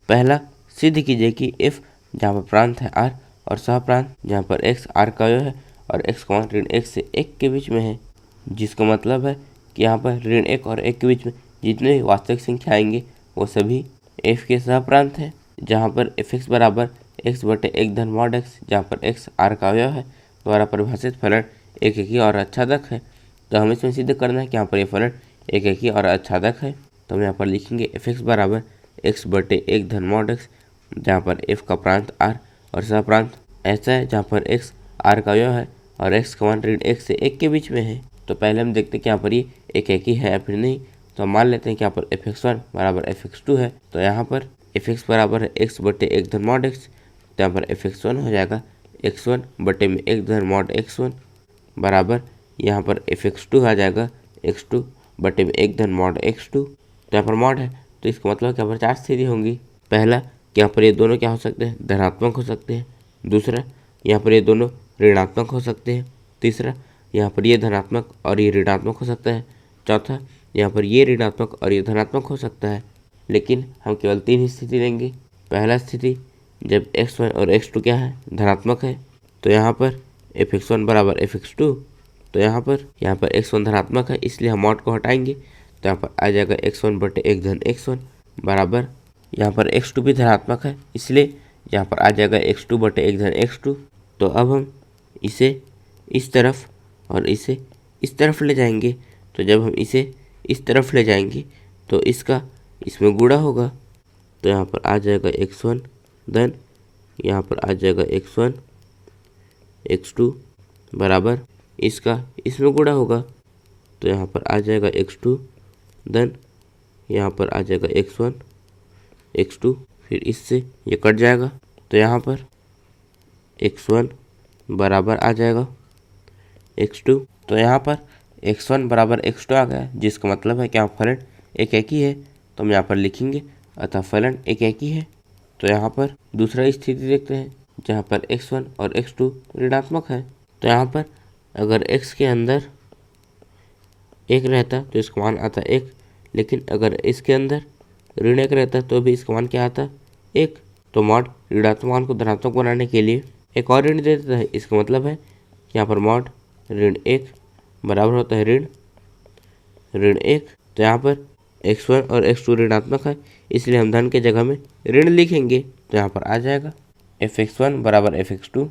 पहला, सिद्ध कीजिए कि f जहाँ पर प्रांत है r और सहप्रांत जहाँ पर x r का अवयव है और x, ऋण 1 से 1 के बीच में है, जिसका मतलब है कि यहाँ पर ऋण 1 और 1 के बीच में जितने भी वास्तविक संख्या आएंगे वो सभी f के सहप्रांत है। जहाँ पर fx बराबर x बटे 1 धन मॉड x, जहाँ पर x r का अवयव है, द्वारा परिभाषित फलन एक एकी और आच्छादक है। तो हमें इसमें सिद्ध करना है कि यहाँ पर ये फलन एक एकी और आच्छादक है। तो हम यहाँ पर लिखेंगे fx बराबर x बटे 1 धन मॉड x, जहाँ पर f का प्रांत r और सहप्रांत ऐसा है जहाँ पर x r का अवयव है और x का मान ऋण 1 से 1 के बीच में है। तो पहले हम देखते हैं कि यहाँ पर ये एक एकी है या फिर नहीं। तो हम मान लेते हैं कि यहाँ पर fx1 बराबर fx2 है। तो यहाँ पर fx बराबर है x बटे 1 धन मॉड x, तो यहाँ पर fx1 हो जाएगा x1 बटे में 1 धन मॉड x1 बराबर यहाँ पर fx2 आ जाएगा x2 बटे में 1 धन मॉड x2। तो यहाँ पर मॉड है तो इसका मतलब कि यहाँ पर 4 स्थिति होंगी। पहला, कि यहाँ पर ये दोनों क्या हो सकते हैं, धनात्मक हो सकते हैं। दूसरा, यहाँ पर ये दोनों ऋणात्मक हो सकते हैं। तीसरा, यहाँ पर ये धनात्मक और ये ऋणात्मक हो सकता है। चौथा, यहाँ पर ये ऋणात्मक और ये धनात्मक हो सकता है। लेकिन हम केवल 3 ही स्थिति लेंगे। पहला स्थिति, जब x1 और x2 क्या है, धनात्मक है, तो यहाँ पर fx1 बराबर fx2। तो यहाँ पर x1 धनात्मक है, इसलिए हम मॉड को हटाएंगे। तो यहाँ पर आ जाएगा x1 बटे 1 धन x1 बराबर यहाँ पर x2 भी धनात्मक है, इसलिए यहाँ पर आ जाएगा x2 बटे 1 धन x2। तो अब हम इसे इस तरफ और इसे इस तरफ ले जाएंगे। तो जब हम इसे इस तरफ ले जाएंगे तो इसका इसमें गुणा होगा। तो यहाँ पर आ जाएगा x1 धन यहाँ पर आ जाएगा x1 x2 बराबर इसका इसमें गुणा होगा। तो यहाँ पर आ जाएगा x2 धन यहाँ पर आ जाएगा x1 x2, फिर इससे ये कट जाएगा। तो यहाँ पर x1 बराबर आ जाएगा x2। तो यहाँ पर x1 बराबर x2 आ गया, जिसका मतलब है कि यहाँ फलन एक एकी है। तो हम यहाँ पर लिखेंगे अतः फलन एक एकी है। तो यहाँ पर दूसरा स्थिति देखते हैं, जहाँ पर x1 और x2 ऋणात्मक है। तो यहाँ पर अगर x के अंदर 1 रहता तो इसका मान आता 1, लेकिन अगर इसके अंदर ऋण 1 रहता तो भी इसका मान क्या आता 1। तो मॉड ऋणात्मक मान को धनात्मक बनाने के लिए एक और ऋण दे देता है। इसका मतलब है कि यहाँ पर मॉड ऋण 1 बराबर होता है ऋण 1। तो यहाँ पर x1 और x2 ऋणात्मक है, इसलिए हम धन के जगह में ऋण लिखेंगे। तो यहाँ पर आ जाएगा fx1 बराबर fx2।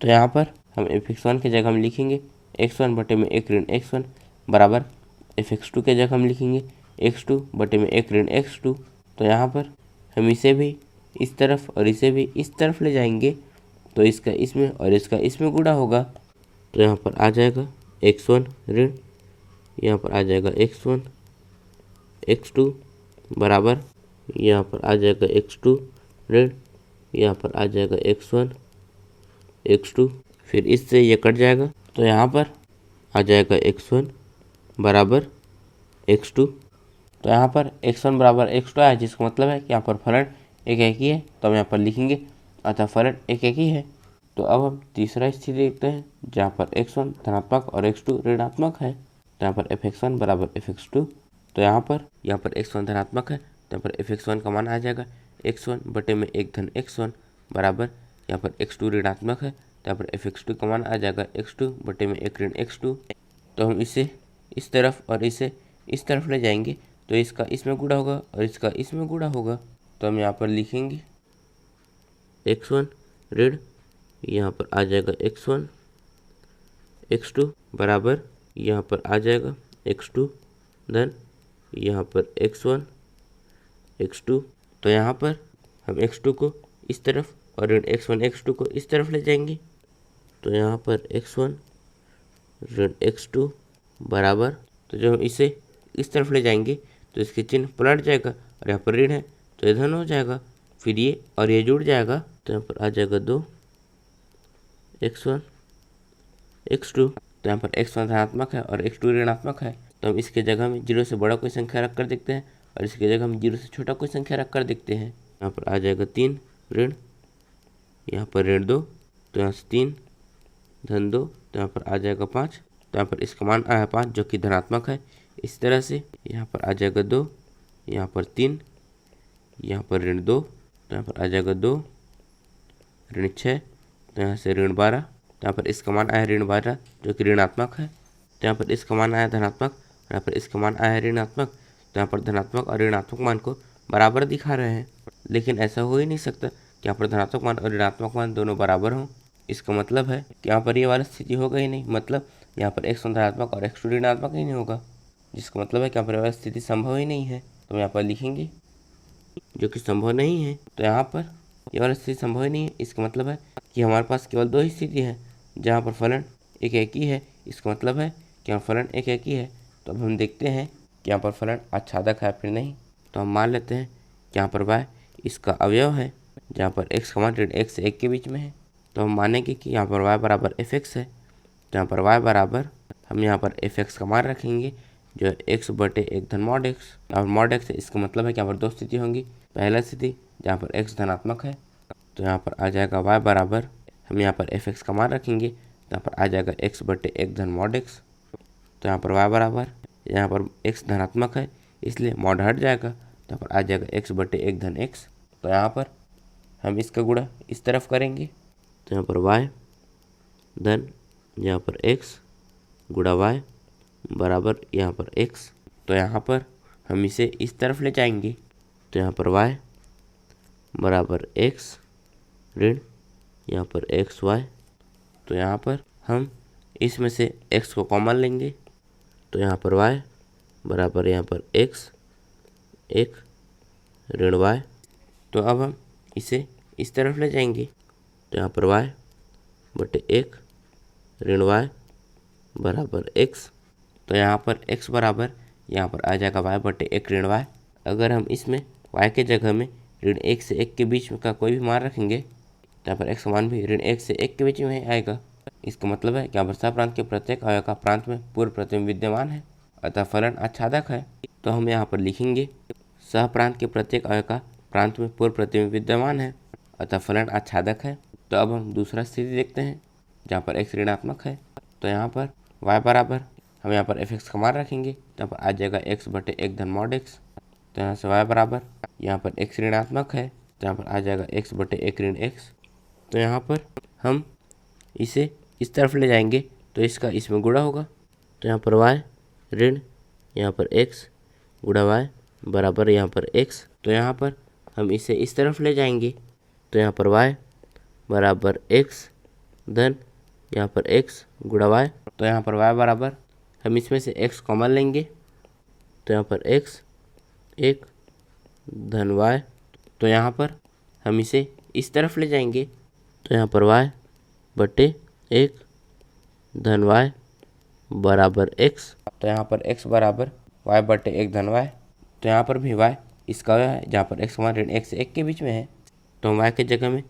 तो यहाँ पर हम fx1 के जगह हम लिखेंगे x1 बटे में 1 ऋण x1 बराबर fx2 के जगह हम लिखेंगे x2 बटे में 1 ऋण x2। तो यहाँ पर हम इसे भी इस तरफ और इसे भी इस तरफ ले जाएंगे, तो इसका इसमें और इसका इसमें गुणा होगा। तो यहाँ पर आ जाएगा x1 ऋण यहाँ पर आ जाएगा x1 x2 बराबर यहाँ पर आ जाएगा x2 ऋण यहाँ पर आ जाएगा x1 x2, फिर इससे ये कट जाएगा। तो यहाँ पर आ जाएगा x1 बराबर x2। तो यहाँ पर x1 बराबर x2 है, जिसका मतलब है कि यहाँ पर फलन एक एकी है। तो हम यहाँ पर लिखेंगे अतः फलन एक एकी है। तो अब हम तीसरा स्थिति देखते हैं, जहाँ पर x1 धनात्मक और x2 ऋणात्मक है। तो यहाँ पर fx1 बराबर fx2। तो यहाँ पर x1 धनात्मक है, तो यहाँ पर fx1 का मान आ जाएगा x1 बटे में 1 धन x1 बराबर यहाँ पर x2 ऋणात्मक है, तो यहाँ पर fx2 का मान आ जाएगा x2 बटे में 1 ऋण x2। तो हम इसे इस तरफ और इसे इस तरफ ले जाएंगे, तो इसका इसमें गुणा होगा और इसका इसमें गुणा होगा। तो हम यहाँ पर लिखेंगे x1 ऋण यहाँ पर आ जाएगा x1 x2 बराबर यहाँ पर आ जाएगा x2 धन यहाँ पर x1 x2। तो यहाँ पर हम x2 को इस तरफ और ऋण x1 x2 को इस तरफ ले जाएंगे। तो यहाँ पर x1 ऋण x2 बराबर, तो जब हम इसे इस तरफ ले जाएंगे तो इसके चिन्ह पलट जाएगा और यहाँ पर ऋण है तो ये धन हो जाएगा, फिर ये और ये जुड़ जाएगा। तो यहाँ पर आ जाएगा 2 x1 x2। तो यहाँ पर x1 धनात्मक है और x2 ऋणात्मक है, तो हम इसके जगह में 0 से बड़ा कोई संख्या रख कर देखते हैं और इसके जगह हम 0 से छोटा कोई संख्या रख कर देखते हैं। यहाँ पर आ जाएगा 3 ऋण यहाँ पर ऋण 2, तो यहाँ से 3 धन 2, तो यहाँ पर आ जाएगा 5। तो यहाँ पर इसका मान आया 5 जो कि धनात्मक है। इस तरह से यहाँ पर आ जाएगा 2, यहाँ पर 3, यहाँ पर ऋण 2, तो यहाँ पर आ जाएगा 2 ऋण 6, तो यहाँ से ऋण 12, तो यहाँ पर इसका मान आया ऋण 12 जो कि ऋणात्मक है, तो यहाँ पर इसका मान आया धनात्मक, यहाँ पर इसका मान आया ऋणात्मक, तो यहाँ पर धनात्मक और ऋणात्मक मान को बराबर दिखा रहे हैं। लेकिन ऐसा हो ही नहीं सकता कि यहाँ पर धनात्मक मान और ऋणात्मक मान दोनों बराबर हों। इसका मतलब है कि यहाँ पर ये वाली स्थिति होगा ही नहीं, मतलब यहाँ पर x1 धनात्मक और x2 ऋणात्मक ही नहीं होगा, जिसका मतलब है कि यहाँ पर वाली स्थिति संभव ही नहीं है। तो हम यहाँ पर लिखेंगे जो कि संभव नहीं है। तो यहाँ पर ये वाली स्थिति संभव ही नहीं है, इसका मतलब है कि हमारे पास केवल 2 ही स्थिति है जहाँ पर फलन एक ही है। इसका मतलब है कि यहाँ फलन एक ही है। तो अब हम देखते हैं कि यहाँ पर फलन आच्छादक है फिर नहीं। तो हम मान लेते हैं कि यहाँ पर y इसका अवयव है, जहाँ पर x का मान ऋण 1 से 1 के बीच में है। तो हम मानेंगे कि यहाँ पर y बराबर fx है। तो यहाँ पर y बराबर हम यहाँ पर fx का मान रखेंगे जो है x बटे 1 धन मॉड x। और मॉड x है, इसका मतलब है कि यहाँ पर 2 स्थिति होंगी। पहला स्थिति जहाँ पर x धनात्मक है, तो यहाँ पर आ जाएगा y बराबर हम यहाँ पर fx का मान रखेंगे, तो यहाँ पर आ जाएगा x बटे 1 धन मॉड x। तो यहाँ पर y बराबर यहाँ पर x धनात्मक है इसलिए मॉड हट जाएगा, तो यहाँ पर आ जाएगा x बटे 1 धन x। तो यहाँ पर हम इसका गुणा इस तरफ करेंगे, तो यहाँ पर y धन यहाँ पर x गुणा y बराबर यहाँ पर x। तो यहाँ पर हम इसे इस तरफ ले जाएंगे, तो यहाँ पर y बराबर x ऋण यहाँ पर xy। तो यहाँ पर हम इसमें से x को कॉमन लेंगे, तो यहाँ पर y बराबर यहाँ पर x 1 ऋण y। तो अब हम इसे इस तरफ ले जाएंगे, तो यहाँ पर y बटे 1 ऋण y बराबर x। तो यहाँ पर x बराबर यहाँ पर आ जाएगा y बटे 1 ऋण y। अगर हम इसमें y के जगह में ऋण 1 से 1 के बीच में का कोई भी मान रखेंगे, तो यहाँ पर x मान भी ऋण 1 से 1 के बीच में आएगा। इसका मतलब है कि यहाँ पर सहप्रांत के प्रत्येक अवयव का प्रांत में पूर्व प्रतिबिंब विद्यमान है, अतः फलन आच्छादक है। तो हम यहाँ पर लिखेंगे सहप्रांत के प्रत्येक अवयव का प्रांत में पूर्व प्रतिबिंब विद्यमान है, अतः फलन आच्छादक है। तो अब हम दूसरा स्थिति देखते हैं जहाँ पर x ऋणात्मक है। तो यहाँ पर y बराबर हम यहाँ पर fx का मान रखेंगे, तो यहाँ पर आ जाएगा x बटे 1 धन मॉड x। तो यहाँ से y बराबर यहाँ पर x ऋणात्मक है, तो यहाँ पर आ जाएगा x बटे 1 ऋण x। तो यहाँ पर हम इसे इस तरफ ले जाएंगे, तो इसका इसमें गुणा होगा, तो यहाँ पर y ऋण यहाँ पर x गुणा y बराबर यहाँ पर x। तो यहाँ पर हम इसे इस तरफ ले जाएंगे, तो यहाँ पर y बराबर x धन यहाँ पर x गुणा y। तो यहाँ पर y बराबर हम इसमें से x कॉमन लेंगे, तो यहाँ पर x 1 धन y। तो यहाँ पर हम इसे इस तरफ ले जाएंगे, तो यहाँ पर y बटे 1 धन y बराबर x। तो यहाँ पर x बराबर y बटे 1 धन y। तो यहाँ पर भी y इसका अवयव है, जहाँ पर x मान ऋण 1 से 1 के बीच में है। तो हम y के जगह में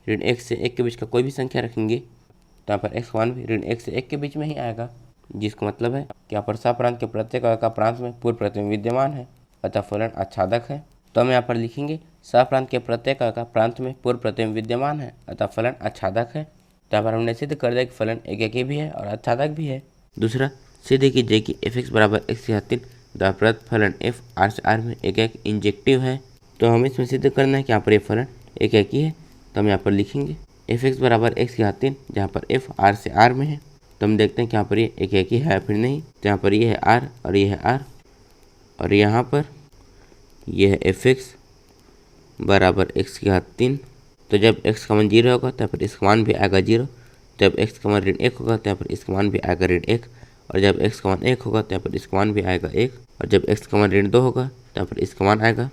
ऋण 1 से 1 के बीच का कोई भी संख्या रखेंगे, तो यहाँ पर x मान भी ऋण 1 से 1 के बीच में ही आएगा, जिसका मतलब है कि यहाँ पर सहप्रांत के प्रत्येक अवयव का प्रांत में पूर्व प्रतिबिंब विद्यमान है, अतः फलन आच्छादक है। तो हम यहाँ पर लिखेंगे सहप्रांत के प्रत्येक अवयव का प्रांत में पूर्व प्रतिबिंब विद्यमान है, अतः फलन आच्छादक है। तो यहाँ पर हमने सिद्ध कर दिया कि फलन एक भी है और आच्छादक भी है। दूसरा, सिद्ध कीजिए कि fx बराबर x की घात 3 द्वारा प्रदत्त फलन f R से R में एक इंजेक्टिव है। तो हमें इसमें सिद्ध करना है कि यहाँ पर ये फलन एक ही है। तो हम यहाँ पर लिखेंगे fx बराबर x की घात 3 जहाँ पर f R से R में है। तो हम देखते हैं कि यहाँ पर ये एक ही है फिर नहीं। तो यहाँ पर ये है R और ये है R, और यहाँ पर ये है fx बराबर x की घात 3। तो जब x का मान 0 होगा तो यहाँ पर इसका मान भी आएगा 0। जब x का मान ऋण 1 होगा तो यहाँ पर इसका मान भी आएगा ऋण 1, और जब x का मान 1 होगा तो यहाँ पर इसका मान भी आएगा 1, और जब x का मान ऋण 2 होगा तो यहाँ पर इसका मान आएगा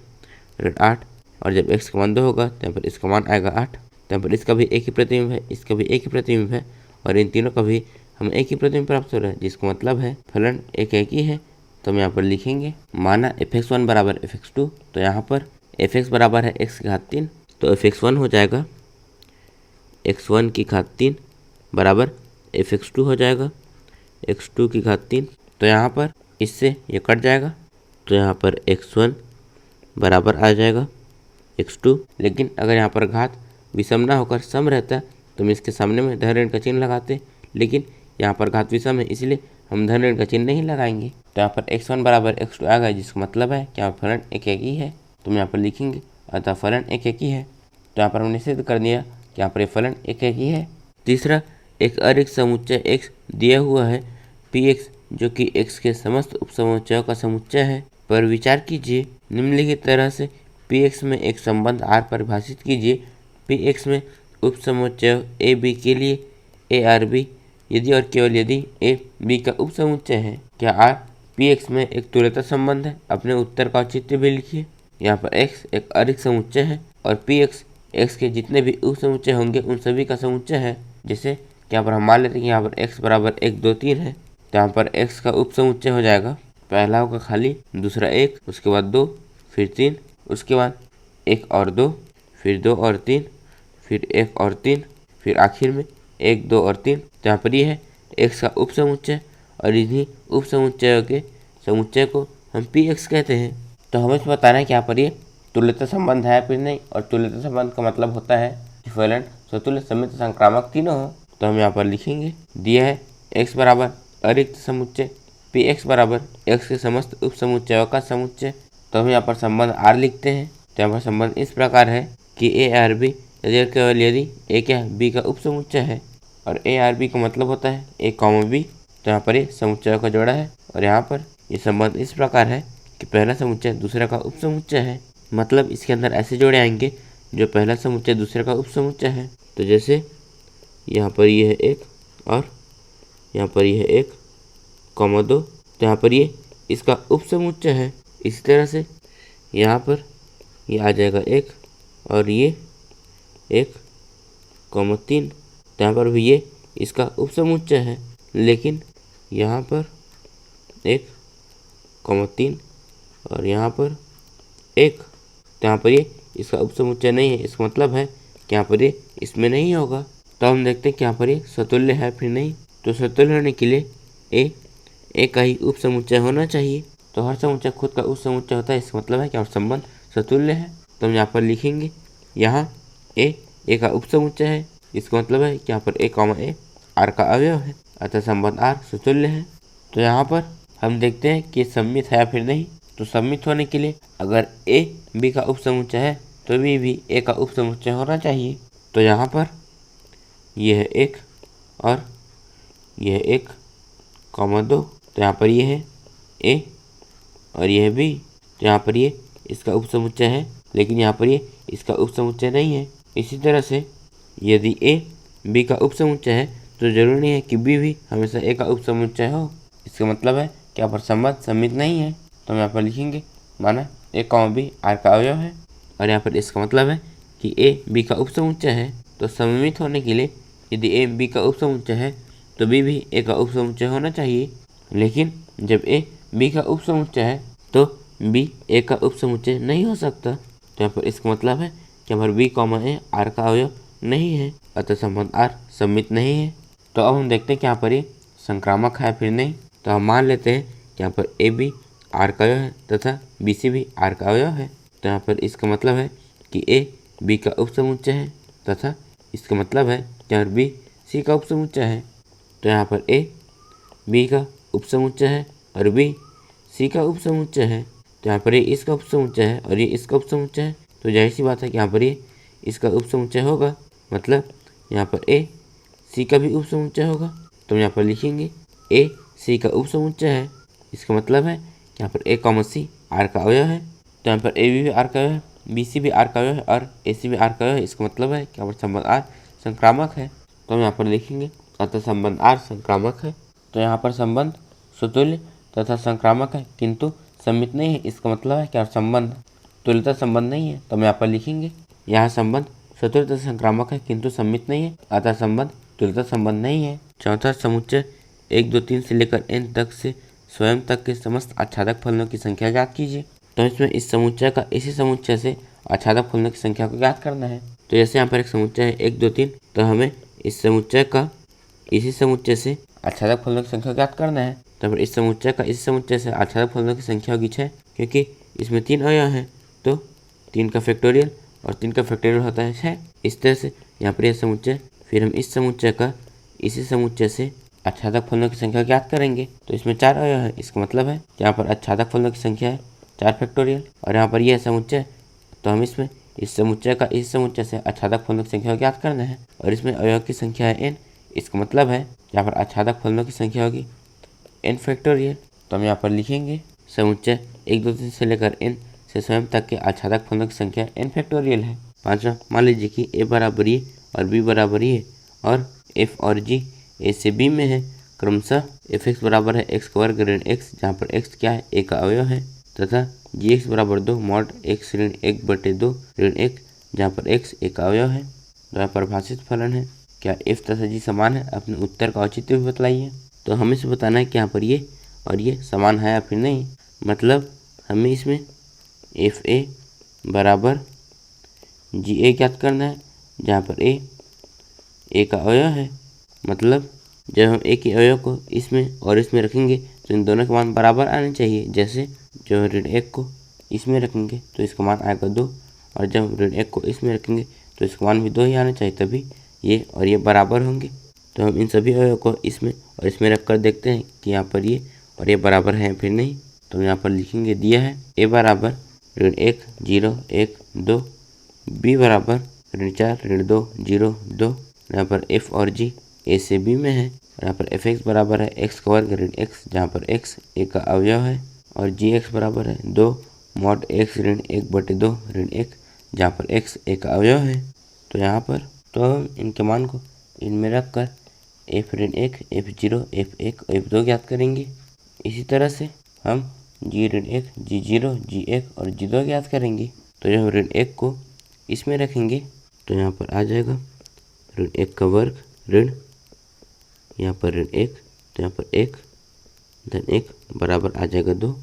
ऋण 8, और जब x का मान 2 होगा तो यहाँ पर इसका मान आएगा 8। तो यहाँ पर इसका भी एक ही प्रतिबिंब है, इसका भी एक ही प्रतिबिंब है, और इन तीनों का भी हमें एक ही प्रतिबिंब प्राप्त हो रहा है, जिसका मतलब है फलन एक ही है। तो हम यहाँ पर लिखेंगे माना fx1 बराबर fx2। तो यहाँ पर fx बराबर है x की घात 3, तो fx1 हो जाएगा x1 की घात 3 बराबर fx2 हो जाएगा x2 की घात 3। तो यहाँ पर इससे ये कट जाएगा, तो यहाँ पर x1 बराबर आ जाएगा x2। लेकिन अगर यहाँ पर घात विषम ना होकर सम रहता तो हम इसके सामने में धन ऋण का चिन्ह लगाते, लेकिन यहाँ पर घात विषम है इसलिए हम धन ऋण का चिन्ह नहीं लगाएंगे। तो यहाँ पर x1 बराबर x2 आ गया, जिसका मतलब है कि यहाँ फलन एक ही है। तो हम यहाँ पर लिखेंगे अतः फलन एक ही है। तो यहाँ पर हमने सिद्ध कर दिया कि यहाँ पर फलन एक ही है। तीसरा, एक अरिक्त समुच्चय x दिया हुआ है Px जो कि x के समस्त उपसमुच्चयों का समुच्चय है। पर विचार कीजिए निम्नलिखित तरह से Px में एक संबंध R परिभाषित कीजिए। Px में उपसमुच्चय a b के लिए a r b यदि और केवल यदि a b का उपसमुच्चय है। क्या R Px में एक तुल्यता संबंध है? अपने उत्तर का औचित्य भी लिखिए। यहाँ पर x एक अरिक्त समुच्चय है और Px x के जितने भी उपसमुच्चय होंगे उन सभी का समुच्चय है। जैसे यहाँ पर हम मान लेते हैं कि यहाँ पर x बराबर 1 2 3 है, तो यहाँ पर x का उपसमुच्चय हो जाएगा, पहला होगा खाली, दूसरा 1, उसके बाद 2, फिर 3, उसके बाद 1 और 2, फिर 2 और 3, फिर 1 और 3, फिर आखिर में 1 2 और 3। तो यहाँ पर ये है x का उपसमुच्चय और इन्हीं उपसमुच्चयों के समुच्चय को हम Px कहते हैं। तो हमें इसमें बताना है कि यहाँ पर ये तुल्यता संबंध है फिर नहीं, और तुल्यता संबंध का मतलब होता है कि फलन स्वतुल्य समित संक्रामक तीनों हो। तो हम यहाँ पर लिखेंगे, दिया है x बराबर अरिक्त समुच्चय Px बराबर x के समस्त उपसमुच्चयों का समुच्चय। तो हम यहाँ पर संबंध R लिखते हैं। तो यहाँ पर संबंध इस प्रकार है कि a r b यदि और केवल यदि a क्या b का उपसमुच्चय है, और a r b का मतलब होता है a, b। तो यहाँ पर ये समुच्चयों का जोड़ा है, और यहाँ पर ये संबंध इस प्रकार है कि पहला समुच्चय दूसरे का उपसमुच्चय है। मतलब इसके अंदर ऐसे जोड़े आएंगे जो पहला समुच्चय दूसरे का उपसमुच्चय है। तो जैसे यहाँ पर ये है 1 और यहाँ पर ये है 1, 2, तो यहाँ पर ये इसका उपसमुच्चय है। इसी तरह से यहाँ पर ये आ जाएगा 1 और ये 1, 3, तो यहाँ पर भी ये इसका उपसमुच्चय है। लेकिन यहाँ पर 1, 3 और यहाँ पर 1, तो यहाँ पर ये इसका उपसमुच्चय नहीं है। इसका मतलब है कि यहाँ पर ये इसमें नहीं होगा। तो हम देखते हैं कि यहाँ पर ये स्वतुल्य है फिर नहीं। तो स्वतुल्य होने के लिए a का ही उपसमुच्चय होना चाहिए। तो हर समुच्चय खुद का उपसमुच्चय होता है, इसका मतलब है कि और संबंध स्वतुल्य है। तो हम यहाँ पर लिखेंगे, यहाँ a का उपसमुच्चय है, इसका मतलब है कि यहाँ पर a, R का अवयव है, अतः संबंध R स्वतुल्य है। तो यहाँ पर हम देखते हैं कि सममित है या फिर नहीं। तो सममित होने के लिए अगर a b का उपसमुच्चय है तो b भी a का उपसमुच्चय होना चाहिए। तो यहाँ पर यह है 1 और यह है 1, 2, तो यहाँ पर ये है a और यह है b। तो यहाँ पर ये इसका उपसमुच्चय है, लेकिन यहाँ पर ये इसका उपसमुच्चय नहीं है। इसी तरह से यदि a b का उपसमुच्चय है तो जरूरी नहीं है कि b भी हमेशा a का उपसमुच्चय हो। इसका मतलब है कि यहाँ पर संबंध सममित नहीं है। तो हम यहाँ पर लिखेंगे, माना a, b R का अवयव है, और यहाँ पर इसका मतलब है कि a b का उपसमुच्चय है। तो सममित होने के लिए यदि a b का उपसमुच्चय है तो b भी a का उपसमुच्चय होना चाहिए। लेकिन जब a b का उपसमुच्चय है तो b a का उपसमुच्चय नहीं हो सकता। तो यहाँ पर इसका मतलब है कि यहाँ पर b, a R का अवयव नहीं है, अतः संबंध R सममित नहीं है। तो अब हम देखते हैं कि यहाँ पर ये संक्रामक है फिर नहीं। तो हम मान लेते हैं कि यहाँ पर a b R का अवयव है तथा b c भी R का अवयव है। तो यहाँ पर इसका मतलब है कि a b का उपसमुच्चय है तथा इसका मतलब है कि यहाँ b c का उपसमुच्चय है। तो यहाँ पर a b का उपसमुच्चय है और b c का उपसमुच्चय है। तो यहाँ पर ये इसका उपसमुच्चय है और ये इसका उपसमुच्चय है। तो जाहिर सी बात है कि यहाँ पर ये इसका उपसमुच्चय होगा, मतलब यहाँ पर a c का भी उपसमुच्चय होगा। तो हम यहाँ पर लिखेंगे a c का उपसमुच्चय है। इसका मतलब है कि यहाँ पर a, c R का अवयव है। तो यहाँ पर a b भी R का अवयव है, b c भी R का अवयव है और a c भी R का अवयव है। इसका मतलब है कि यहाँ पर संबंध R संक्रामक है। तो हम यहाँ पर लिखेंगे, अतः संबंध R संक्रामक है। तो यहाँ पर संबंध स्वतुल्य तथा संक्रामक है किंतु सममित नहीं है। इसका मतलब है कि संबंध तुल्यता संबंध नहीं है। तो हम यहाँ पर लिखेंगे, यहाँ संबंध स्वतुल्य तथा संक्रामक है किंतु सममित नहीं है, अतः संबंध तुल्यता संबंध नहीं है। चौथा समुच्चय 1 2 3 से लेकर n तक से स्वयं तक के समस्त आच्छादक फलनों की संख्या ज्ञात कीजिए। तो इसमें इस समुच्चय का इसी समुच्चय से आच्छादक फलनों की संख्या को ज्ञात करना है। तो जैसे यहाँ पर एक समुच्चय है 1 2 3, तो हमें इस समुच्चय का इसी समुच्चय से आच्छादक फलनों की संख्या ज्ञात करना है। तो इस समुच्चय का इसी समुच्चय से आच्छादक फलनों की संख्या होगी 6, क्योंकि इसमें 3 अवयव हैं। तो 3 का फैक्टोरियल और 3 का फैक्टोरियल होता है 6। इस तरह से यहाँ पर यह समुच्चय, फिर हम इस समुच्चय का इसी समुच्चय से आच्छादक फलनों की संख्या ज्ञात करेंगे। तो इसमें 4 अवयव है। इसका मतलब है यहाँ पर आच्छादक फलनों की संख्या है 4 फैक्टोरियल, और यहाँ पर यह समुच्चय, तो हम इसमें इस समुच्चय का इस समुच्चय से आच्छादक फलनों की संख्या ज्ञात करना है और इसमें अवयव की संख्या है n। इसका मतलब है यहाँ पर आच्छादक फलनों की संख्या होगी n फैक्टोरियल। तो हम यहाँ पर लिखेंगे समुच्चय 1 2 3 से लेकर n से स्वयं तक के आच्छादक फलनों की संख्या n फैक्टोरियल है। पांचवा, मान लीजिए कि a बराबर ये और b बराबर ये और f और g a से b में है। क्रमशः fx बराबर है x का वर्ग ऋण x, जहाँ पर x क्या है, a का अवयव है, तथा gx बराबर 2 मॉड x ऋण 1/2 ऋण 1, जहाँ पर x a का अवयव है। द्वारा परिभाषित फलन है। क्या f तथा g समान है? अपने उत्तर का औचित्य भी बतलाइए। तो हमें इसे बताना है कि यहाँ पर ये और ये समान है या फिर नहीं। मतलब हमें इसमें एफ ए बराबर जी ए ज्ञात करना है, जहाँ पर ए का अवयव है। मतलब जब हम ए के अवयव को इसमें और इसमें रखेंगे तो इन दोनों के मान बराबर आने चाहिए। जैसे जब हम ऋण 1 को इसमें रखेंगे तो इसका मान आएगा 2 और जब हम ऋण 1 को इसमें रखेंगे तो इसका मान भी 2 ही आना चाहिए, तभी ये और ये बराबर होंगे। तो हम इन सभी अवयव को इसमें और इसमें रख कर देखते हैं कि यहाँ पर ये और ये बराबर हैं फिर नहीं। तो हम यहाँ पर लिखेंगे, दिया है ए बराबर ऋण 1 0 1 2, बी बराबर ऋण 4 ऋण 2 0 2। यहाँ पर एफ और जी ए से बी में है और यहाँ पर एफ एक्स बराबर है एक्स का वर्ग ऋण एक्स, जहाँ पर एक्स ए का अवयव है, और जी एक्स बराबर है 2 मॉड एक्स ऋण 1/2 ऋण 1, जहाँ पर एक्स ए का अवयव है। तो यहाँ पर तो हम इनके मान को इनमें रख कर एफ ऋण 1 f0 f1 f2 ज्ञात करेंगे। इसी तरह से हम जी ऋण 1 g0 g1 और g2 ज्ञात करेंगे। तो जब हम ऋण 1 को इसमें रखेंगे तो यहाँ पर आ जाएगा ऋण 1 का वर्ग ऋण यहाँ पर ऋण 1, तो यहाँ पर 1 धन 1 बराबर आ जाएगा 2। तो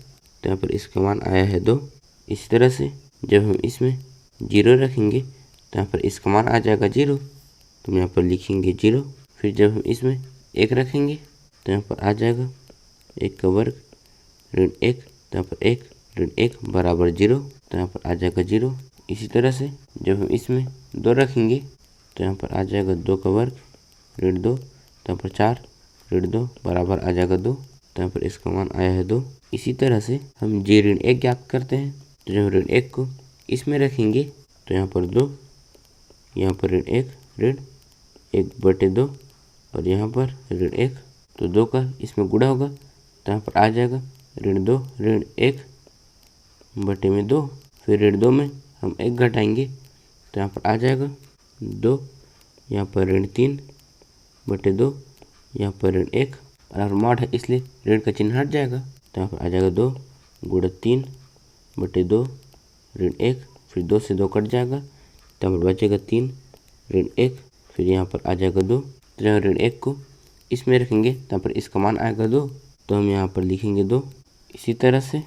यहाँ पर इसका मान आया है 2। इसी तरह से जब हम इसमें 0 रखेंगे तो यहाँ पर इसका मान आ जाएगा 0। तो हम यहाँ पर लिखेंगे 0। फिर जब हम इसमें 1 रखेंगे तो यहाँ पर आ जाएगा 1 का वर्ग ऋण 1, तो यहाँ पर 1 ऋण 1 बराबर 0। तो यहाँ पर आ जाएगा 0। इसी तरह से जब हम इसमें 2 रखेंगे तो यहाँ पर आ जाएगा 2 का वर्ग ऋण 2, तो यहाँ पर 4 ऋण 2 बराबर आ जाएगा 2। तो यहाँ पर इसका मान आया है 2। इसी तरह से हम जी ऋण 1 ज्ञात करते हैं। तो जब ऋण 1 को इसमें रखेंगे तो यहाँ पर 2, यहाँ पर ऋण 1 ऋण 1/2 और यहाँ पर ऋण 1, तो 2 का इसमें गुणा होगा तो यहाँ पर आ जाएगा ऋण 2 ऋण 1/2। फिर ऋण 2 में हम 1 घटाएंगे तो यहाँ पर आ जाएगा 2, यहाँ पर ऋण 3/2, यहाँ पर ऋण 1 और मॉड है इसलिए ऋण का चिन्ह हट जाएगा। तो यहाँ पर आ जाएगा 2 गुणा 3/2 ऋण 1, फिर 2 से 2 कट जाएगा तो यहाँ पर बचेगा 3 ऋण 1, फिर यहाँ पर आ जाएगा 2। तो जब ऋण 1 को इसमें रखेंगे तो यहाँ पर इसका मान आएगा 2, तो हम यहाँ पर लिखेंगे 2। इसी तरह से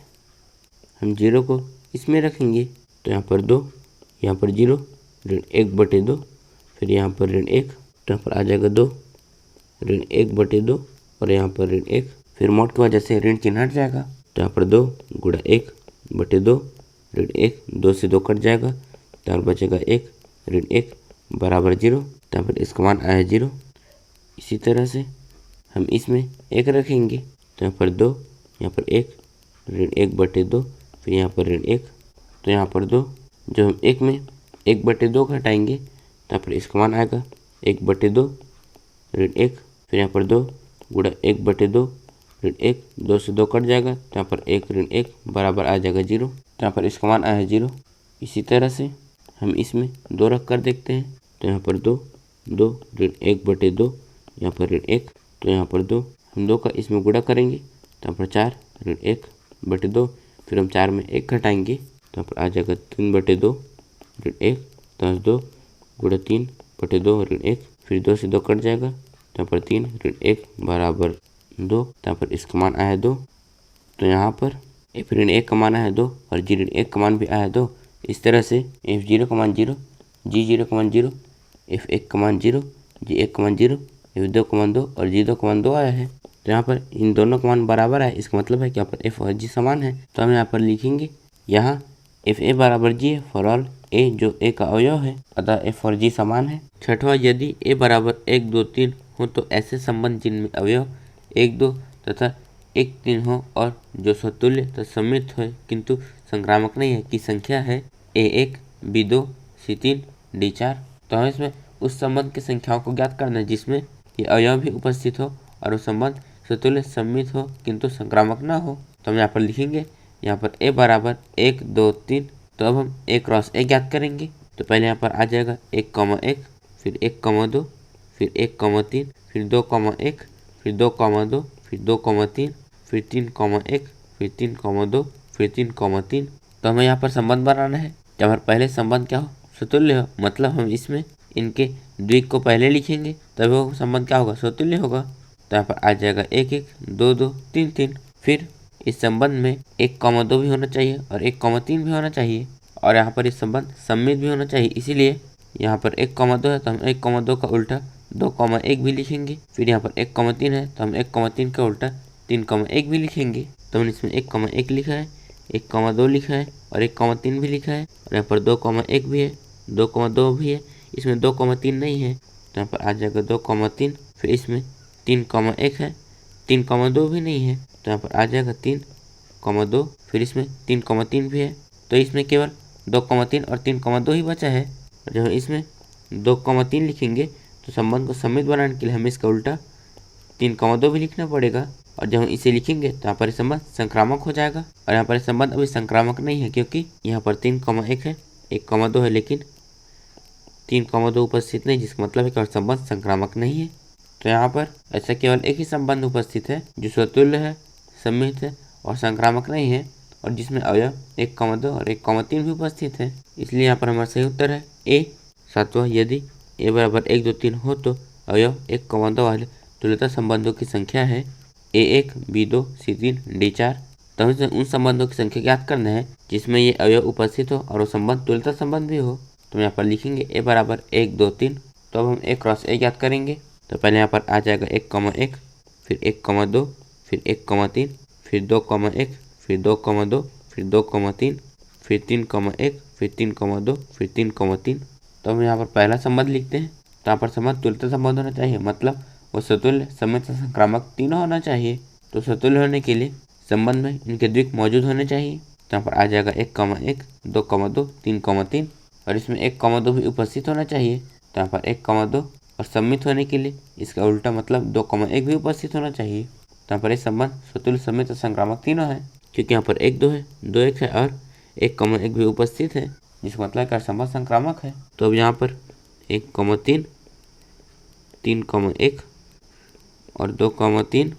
हम 0 को इसमें रखेंगे तो यहाँ पर 2, यहाँ पर 0 ऋण 1/2, फिर यहाँ पर ऋण 1, तो यहाँ पर आ जाएगा 2 ऋण 1/2 और यहाँ पर ऋण 1, फिर मॉड की वजह से ऋण चिन्ह हट जाएगा तो यहाँ पर 2 गुणा 1/2 ऋण 1, 2 से 2 कट जाएगा तो यहाँ पर बचेगा 1 ऋण 1 बराबर 0। तो यहाँ पर इसका मान आया 0। इसी तरह से हम इसमें 1 रखेंगे तो यहाँ पर 2, यहाँ पर 1 ऋण 1/2, फिर यहाँ पर ऋण 1, तो यहाँ पर 2, जो हम 1 में 1/2 घटाएंगे तो यहाँ पर इसका मान आएगा 1/2 ऋण 1, फिर यहाँ पर 2 गुणा 1/2 ऋण 1, 2 से 2 कट जाएगा तो यहाँ पर 1 ऋण 1 बराबर आ जाएगा 0। तो यहाँ पर इसका मान आया 0। इसी तरह से हम इसमें 2 रख कर देखते हैं तो यहाँ पर 2 ऋण 1/2, यहाँ पर ऋण 1, तो यहाँ पर 2, हम 2 का इसमें गुणा करेंगे तो यहाँ पर 4 ऋण 1/2, फिर हम 4 में 1 घटाएंगे तो यहाँ पर आ जाएगा 3/2 ऋण 1, तो 2 गुणा 3/2 ऋण 1, फिर 2 से 2 कट जाएगा तो यहाँ पर 3 ऋण 1 बराबर 2। तो यहाँ पर इसका मान आया 2। तो यहाँ पर एफ ऋण 1 का मान आया 2 और जी ऋण 1 का मान भी आया 2। इस तरह से f0 का मान 0, g0 का मान 0, f1 का मान 0, g1 का मान 0, f2 का मान 2 और g2 का मान 2 आया है। तो यहाँ पर इन दोनों का मान बराबर है, इसका मतलब है कि यहाँ पर f और g समान है। तो हम यहाँ पर लिखेंगे यहाँ fa बराबर g है फॉर ऑल a जो a का अवयव है, अतः f और g समान है। छठवां, यदि a बराबर 1 2 3 हो तो ऐसे संबंध जिनमें अवयव 1 2 तथा 1 3 हो और जो स्वतुल्य तथा सममित हो किंतु संक्रामक नहीं है की संख्या है a1 B2 C3 D4। तो हमें इसमें उस संबंध की संख्याओं को ज्ञात करना है जिसमें ये अवयव भी उपस्थित हो और वो संबंध स्वतुल्य सममित हो किंतु संक्रामक ना हो। तो हम यहाँ पर लिखेंगे, यहाँ पर A बराबर 1 2 3। तो अब हम A क्रॉस A ज्ञात करेंगे। तो पहले यहाँ पर आ जाएगा 1,1, फिर 1,2, फिर 1,3, फिर 2,1, फिर 2,2, फिर 2,3, फिर 3,1, फिर 3,2, फिर 3,3। तो हमें यहाँ पर संबंध बनाना है जब हर पहले संबंध क्या हो, स्वतुल्य हो। मतलब हम इसमें इनके द्विक को पहले लिखेंगे तभी वो संबंध क्या होगा, स्वतुल्य होगा। तो यहाँ पर आ जाएगा 1 1 2 2 3 3। फिर इस संबंध में 1,2 भी होना चाहिए और 1,3 भी होना चाहिए और यहाँ पर इस संबंध सम्मित भी होना चाहिए। इसीलिए यहाँ पर 1,2 है तो हम 1,2 का उल्टा 2,1 भी लिखेंगे। फिर यहाँ पर 1,3 है तो हम 1,3 का उल्टा 3,1 भी लिखेंगे। तो हमने इसमें 1,1 लिखा है, 1,2 लिखा है और 1,3 भी लिखा है और यहाँ पर 2,1 भी है, 2,2 भी है। इसमें 2,3 नहीं है तो यहाँ पर आ जाएगा 2,3। फिर इसमें 3,1 है, 3,2 भी नहीं है तो यहाँ पर आ जाएगा 3,2। फिर इसमें 3,3 भी है तो इसमें केवल 2,3 और 3,2 ही बचा है। और जब इसमें 2,3 लिखेंगे तो संबंध को सम्मित बनाने के लिए हमें इसका उल्टा 3,2 भी लिखना पड़ेगा और जब हम इसे लिखेंगे तो यहाँ पर संबंध संक्रामक हो जाएगा। और यहाँ पर संबंध अभी संक्रामक नहीं है क्योंकि यहाँ पर 3,1 है, 1,2 है लेकिन 3,2 उपस्थित नहीं, जिसका मतलब है कि संबंध संक्रामक नहीं है। तो यहाँ पर ऐसा केवल एक ही संबंध उपस्थित है जो स्वतुल्य है, सम्मित है और संक्रामक नहीं है और जिसमें अवयव 1,2 और 1,3 भी उपस्थित है। इसलिए यहाँ पर हमारा सही उत्तर है A। सातवां, यदि A बराबर 1 2 3 हो तो अवयव 1,2 वाले तुल्यता संबंधों की संख्या है A1 B2 C3 D4। तो हमें उन संबंधों की संख्या ज्ञात करना है जिसमें ये अवयव उपस्थित हो और वो संबंध तुल्यता संबंध भी हो। तो यहाँ पर लिखेंगे A बराबर 1 2 3। तो अब हम A क्रॉस A ज्ञात करेंगे। तो पहले यहाँ पर आ जाएगा 1,1, फिर 1,2, फिर 1,3, फिर 2,1, फिर 2,2, फिर 2,3, फिर 3,1, फिर 3,2, फिर 3,3। तो हम यहाँ पर पहला संबंध लिखते हैं। तो यहाँ पर संबंध तुल्यता संबंध होना चाहिए, मतलब वो स्वतुल्य, सम्मित, संक्रामक तीनों होना चाहिए। तो स्वतुल्य होने के लिए संबंध में इनके द्विक मौजूद होने चाहिए। तो यहाँ पर आ जाएगा 1,1, 2,2, 3,3 और इसमें 1,2 भी उपस्थित होना चाहिए। तो यहाँ पर 1,2 और सम्मित होने के लिए इसका उल्टा मतलब 2,1 भी उपस्थित होना चाहिए। तो यहाँ पर ये संबंध स्वतुल्य, सम्मित और संक्रामक तीनों है क्योंकि यहाँ पर 1 2 है, 2 1 है और 1,1 भी उपस्थित है, जिसका मतलब है संबंध संक्रामक है। तो अब यहाँ पर 1,3, 3,1 और 2,3,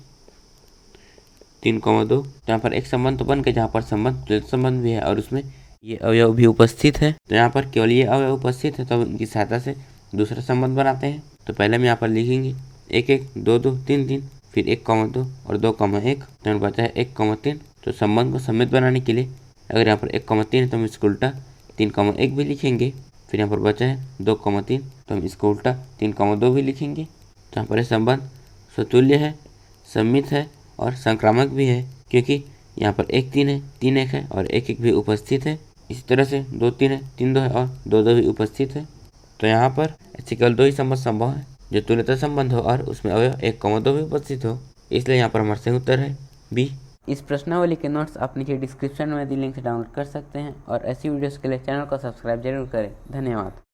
3,2। यहाँ पर एक संबंध तो बन गया जहाँ पर संबंध तुल्यता संबंध भी है और उसमें ये अवयव भी उपस्थित है। तो यहाँ पर केवल ये अवयव उपस्थित है तो हम इनकी सहायता से दूसरा संबंध बनाते हैं। तो पहले हम यहाँ पर लिखेंगे 1 1 2 2 3 3, फिर 1,2 और 2,1। तो हमें बचा है 1,3। तो संबंध को सम्मित बनाने के लिए अगर यहाँ पर 1,3 है तो हम इसको उल्टा 3,1 भी लिखेंगे। फिर यहाँ पर बचा है 2,3 तो हम इसको उल्टा 3,2 भी लिखेंगे। तो यहाँ पर यह संबंध स्वतुल्य है, सम्मित है और संक्रामक भी है क्योंकि यहाँ पर 1 3 है, 3 1 है और 1 1 भी उपस्थित है। इसी तरह से 2 3 है, 3 2 है और 2 2 भी उपस्थित है। तो यहाँ पर ऐसे केवल 2 ही संबंध संभव है जो तुल्यता संबंध हो और उसमें अवयव 1,2 भी उपस्थित हो। इसलिए यहाँ पर हमारा सही उत्तर है B। इस प्रश्नावली के नोट्स आप नीचे डिस्क्रिप्शन में दी लिंक से डाउनलोड कर सकते हैं और ऐसी वीडियोस के लिए चैनल को सब्सक्राइब जरूर करें। धन्यवाद।